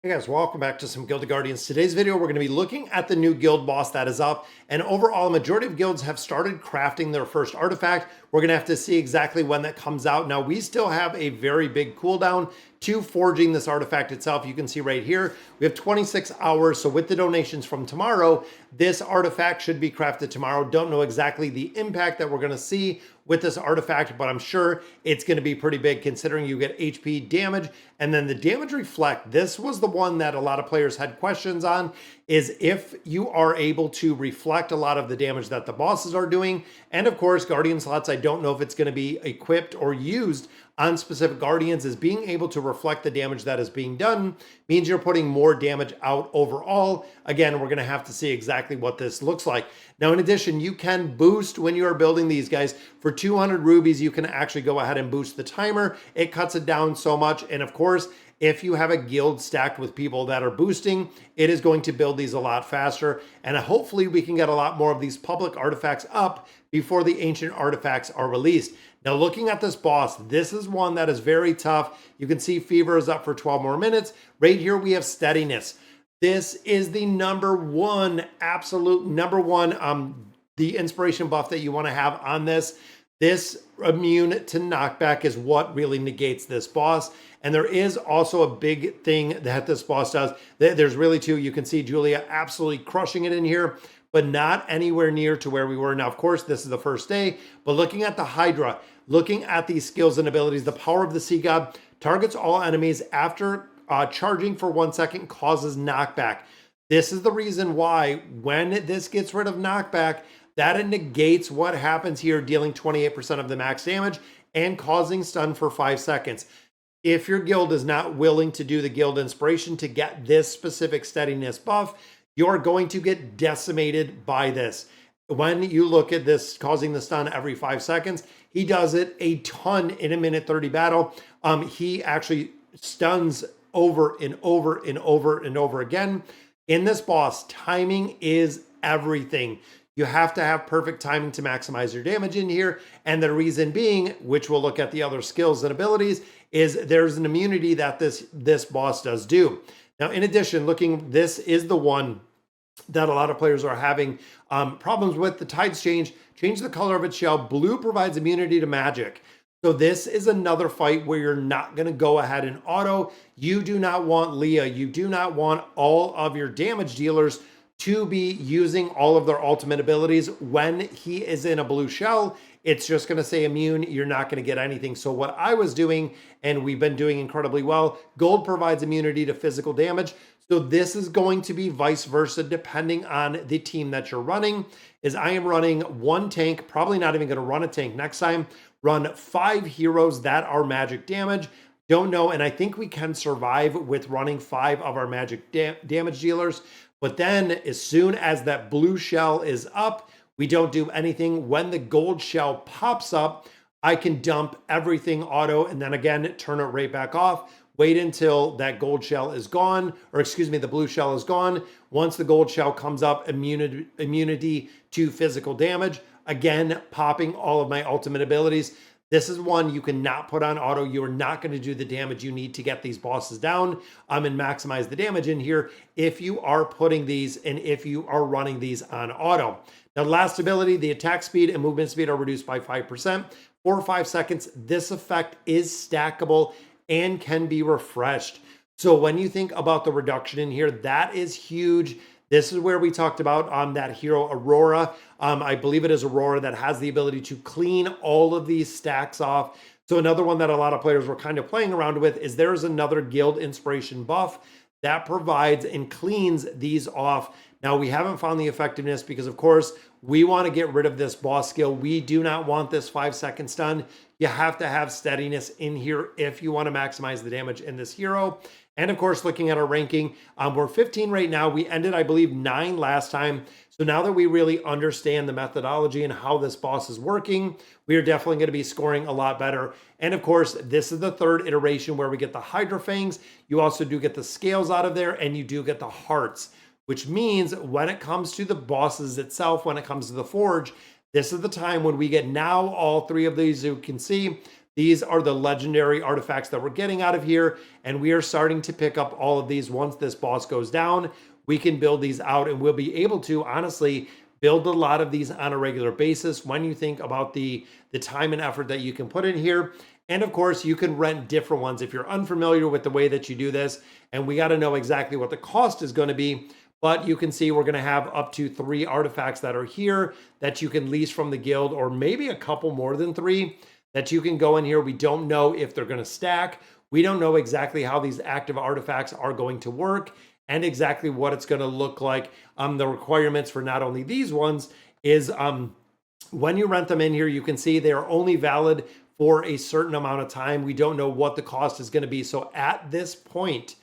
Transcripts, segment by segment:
Hey guys, welcome back to some Guild of Guardians. Today's video, we're going to be looking at the new guild boss that is up. And overall, a majority of guilds have started crafting their first artifact. We're going to have to see exactly when that comes out. Now, we still have a very big cooldown to forging this artifact itself. You can see right here, we have 26 hours. So with the donations from tomorrow, this artifact should be crafted tomorrow. Don't know exactly the impact that we're going to see with this artifact, but I'm sure it's going to be pretty big considering you get HP damage and then the damage reflect. This was the one that a lot of players had questions on, is if you are able to reflect a lot of the damage that the bosses are doing. And of course, Guardian slots, I don't know if it's going to be equipped or used on specific Guardians, is being able to reflect the damage that is being done means you're putting more damage out overall. Again, we're going to have to see exactly what this looks like. Now, in addition, you can boost when you are building these guys. For 200 rubies, you can actually go ahead and boost the timer. It cuts it down so much. And of course, if you have a guild stacked with people that are boosting, it is going to build these a lot faster. And hopefully we can get a lot more of these public artifacts up before the ancient artifacts are released. Now, looking at this boss, this is one that is very tough. You can see Fever is up for 12 more minutes. Right here, we have Steadiness. This is the absolute number one, the inspiration buff that you want to have on this. This immune to knockback is what really negates this boss. And there is also a big thing that this boss does. There's really two. You can see Julia absolutely crushing it in here, but not anywhere near to where we were. Now, of course, this is the first day, but looking at the Hydra, looking at these skills and abilities, the power of the Sea God targets all enemies after charging for 1 second, causes knockback. This is the reason why when this gets rid of knockback, that it negates what happens here, dealing 28% of the max damage and causing stun for 5 seconds. If your guild is not willing to do the guild inspiration to get this specific steadiness buff, you're going to get decimated by this. When you look at this causing the stun every 5 seconds, he does it a ton in a minute 30 battle. He actually stuns over and over and over and over again. In this boss, timing is everything. You have to have perfect timing to maximize your damage in here. And the reason being, which we'll look at the other skills and abilities, is there's an immunity that this boss does do. Now, in addition, this is the one that a lot of players are having problems with. The Tides change the color of its shell. Blue provides immunity to magic. So this is another fight where you're not going to go ahead and auto. You do not want Leah. You do not want all of your damage dealers to be using all of their ultimate abilities. When he is in a blue shell, it's just going to say immune. You're not going to get anything. So what I was doing, and we've been doing incredibly well, gold provides immunity to physical damage. So this is going to be vice versa depending on the team that you're running. Is I am running one tank, probably not even going to run a tank next time, run 5 heroes that are magic damage. Don't know, and I think we can survive with running 5 of our magic damage dealers. But then as soon as that blue shell is up, we don't do anything. When the gold shell pops up, I can dump everything auto and then again, turn it right back off. Wait until that gold shell is gone, or excuse me, the blue shell is gone. Once the gold shell comes up, immunity to physical damage. Again, popping all of my ultimate abilities. This is one you cannot put on auto. You are not going to do the damage you need to get these bosses down and maximize the damage in here if you are putting these and if you are running these on auto. Now, last ability, the attack speed and movement speed are reduced by 5% for 5 seconds. This effect is stackable and can be refreshed. So when you think about the reduction in here, that is huge. This is where we talked about that hero Aurora. I believe it is Aurora that has the ability to clean all of these stacks off. So another one that a lot of players were kind of playing around with is there's another guild inspiration buff that provides and cleans these off. Now, we haven't found the effectiveness because, of course, we want to get rid of this boss skill. We do not want this 5-second stun. You have to have steadiness in here if you want to maximize the damage in this hero. And of course, looking at our ranking, we're 15 right now. We ended, I believe, 9 last time. So now that we really understand the methodology and how this boss is working, we are definitely going to be scoring a lot better. And of course, this is the 3rd iteration where we get the Hydra Fangs. You also do get the scales out of there, and you do get the hearts, which means when it comes to the bosses itself, when it comes to the Forge, this is the time when we get now all 3 of these. You can see These are the legendary artifacts that we're getting out of here, and we are starting to pick up all of these. Once this boss goes down, we can build these out, and we'll be able to honestly build a lot of these on a regular basis when you think about the time and effort that you can put in here. And of course, you can rent different ones if you're unfamiliar with the way that you do this, and we got to know exactly what the cost is going to be. But you can see we're going to have up to 3 artifacts that are here that you can lease from the guild, or maybe a couple more than 3 that you can go in here. We don't know if they're going to stack. We don't know exactly how these active artifacts are going to work and exactly what it's going to look like. The requirements for not only these ones is when you rent them in here, you can see they are only valid for a certain amount of time. We don't know what the cost is going to be. So at this point,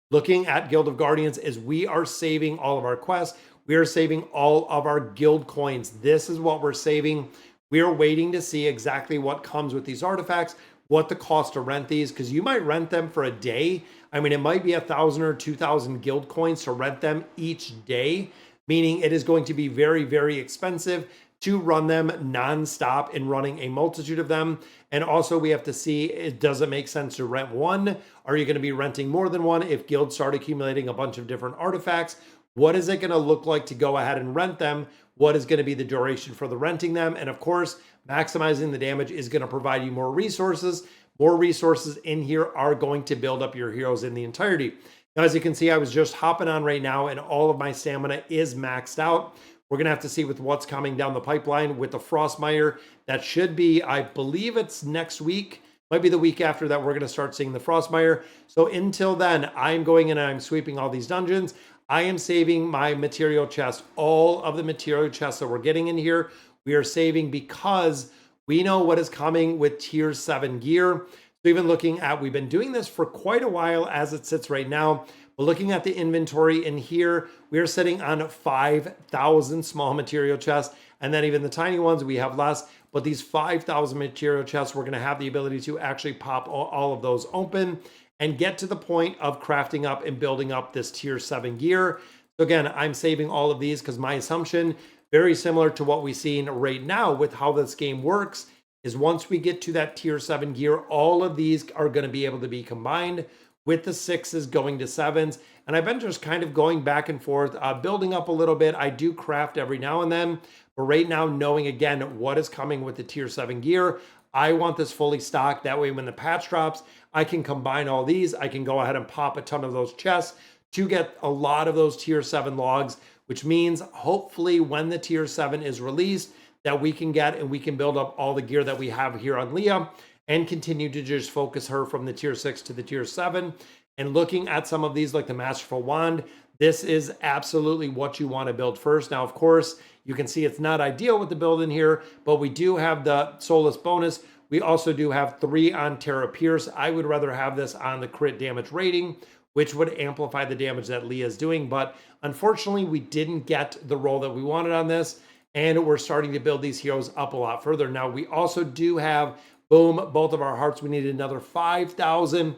looking at Guild of Guardians, is we are saving all of our quests. We are saving all of our guild coins. This is what we're saving. We are waiting to see exactly what comes with these artifacts, what the cost to rent these, because you might rent them for a day. I mean, it might be 1,000 or 2,000 guild coins to rent them each day, meaning it is going to be very, very expensive to run them nonstop and running a multitude of them. And also we have to see, does it make sense to rent one? Are you going to be renting more than one? If guilds start accumulating a bunch of different artifacts, what is it going to look like to go ahead and rent them? What is going to be the duration for the renting them? And of course, maximizing the damage is going to provide you more resources. More resources in here are going to build up your heroes in the entirety. Now, as you can see, I was just hopping on right now and all of my stamina is maxed out. We're going to have to see with what's coming down the pipeline with the Frostmire. That should be, I believe it's next week. Might be the week after that we're going to start seeing the Frostmire. So until then, I'm going in and I'm sweeping all these dungeons. I am saving my material chest. All of the material chests that we're getting in here, we are saving because we know what is coming with tier 7 gear. So even looking at, we've been doing this for quite a while as it sits right now. But looking at the inventory in here, we are sitting on 5,000 small material chests. And then even the tiny ones, we have less. But these 5,000 material chests, we're going to have the ability to actually pop all of those open and get to the point of crafting up and building up this tier 7 gear. So again, I'm saving all of these because my assumption, very similar to what we've seen right now with how this game works, is once we get to that tier 7 gear, all of these are going to be able to be combined with the 6s going to 7s. And I've been just kind of going back and forth, building up a little bit. I do craft every now and then, but right now, knowing again what is coming with the tier 7 gear, I want this fully stocked. That way when the patch drops, I can combine all these. I can go ahead and pop a ton of those chests to get a lot of those tier 7 logs, which means hopefully when the tier 7 is released, that we can get and we can build up all the gear that we have here on Leah and continue to just focus her from the tier 6 to the tier 7. And looking at some of these like the Masterful Wand, this is absolutely what you want to build first. Now, of course, you can see it's not ideal with the build in here, but we do have the Soulless bonus. We also do have 3 on Terra Pierce. I would rather have this on the crit damage rating, which would amplify the damage that Leah is doing. But unfortunately, we didn't get the roll that we wanted on this, and we're starting to build these heroes up a lot further. Now, we also do have, boom, both of our hearts. We needed another 5,000.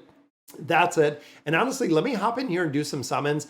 That's it. And honestly, let me hop in here and do some summons.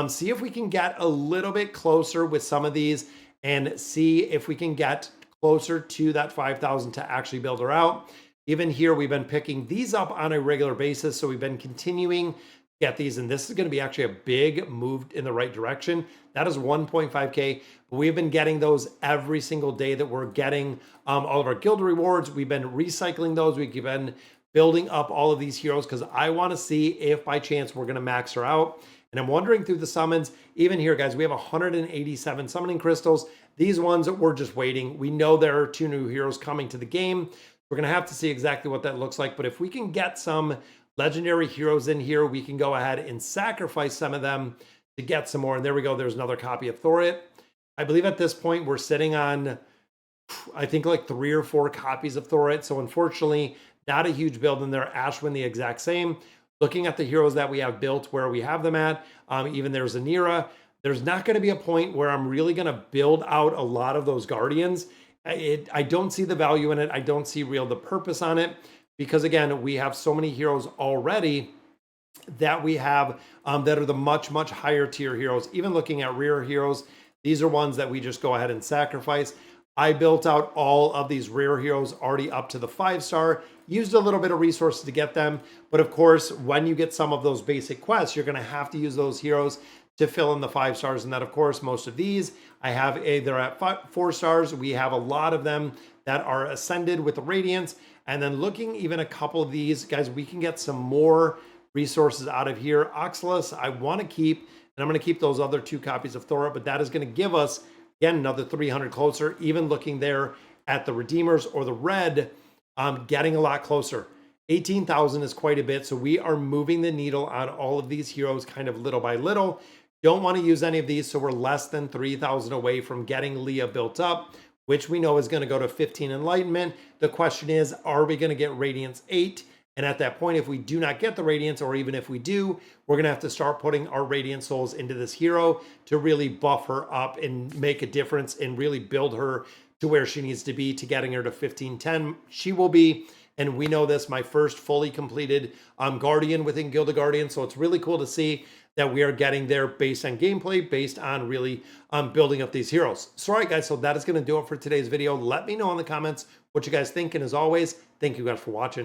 See if we can get a little bit closer with some of these and see if we can get closer to that 5,000 to actually build her out. Even here, we've been picking these up on a regular basis. So we've been continuing to get these, and this is going to be actually a big move in the right direction. That is 1.5K. But we've been getting those every single day that we're getting all of our guild rewards. We've been recycling those. We've been building up all of these heroes because I want to see if by chance we're going to max her out. And I'm wondering through the summons, even here, guys, we have 187 summoning crystals. These ones, we're just waiting. We know there are 2 new heroes coming to the game. We're going to have to see exactly what that looks like. But if we can get some legendary heroes in here, we can go ahead and sacrifice some of them to get some more. And there we go. There's another copy of Thorit. I believe at this point, we're sitting on, I think, like 3 or 4 copies of Thorit. So unfortunately, not a huge build in there. Ashwin, the exact same. Looking at the heroes that we have built, where we have them at, even there's Anira. There's not going to be a point where I'm really going to build out a lot of those Guardians. I don't see the value in it. I don't see the purpose on it because, again, we have so many heroes already that we have that are the much, much higher tier heroes. Even looking at rare heroes, these are ones that we just go ahead and sacrifice. I built out all of these rare heroes already up to the 5-star, used a little bit of resources to get them. But of course, when you get some of those basic quests, you're going to have to use those heroes to fill in the 5 stars. And that, of course, most of these I have either at 4 stars. We have a lot of them that are ascended with the Radiance. And then looking even a couple of these, guys, we can get some more resources out of here. Oxalis, I want to keep, and I'm going to keep those other 2 copies of Thora, but that is going to give us, again, another 300 closer. Even looking there at the Redeemers or the red, getting a lot closer. 18,000 is quite a bit, so we are moving the needle on all of these heroes kind of little by little. Don't want to use any of these, so we're less than 3,000 away from getting Leah built up, which we know is going to go to 15 Enlightenment. The question is, are we going to get Radiance 8? And at that point, if we do not get the Radiance, or even if we do, we're going to have to start putting our Radiant Souls into this hero to really buff her up and make a difference and really build her to where she needs to be to getting her to 1510. She will be, and we know this, my first fully completed Guardian within Guild of Guardians. So it's really cool to see that we are getting there based on gameplay, based on really building up these heroes. So all right, guys, so that is going to do it for today's video. Let me know in the comments what you guys think. And as always, thank you guys for watching.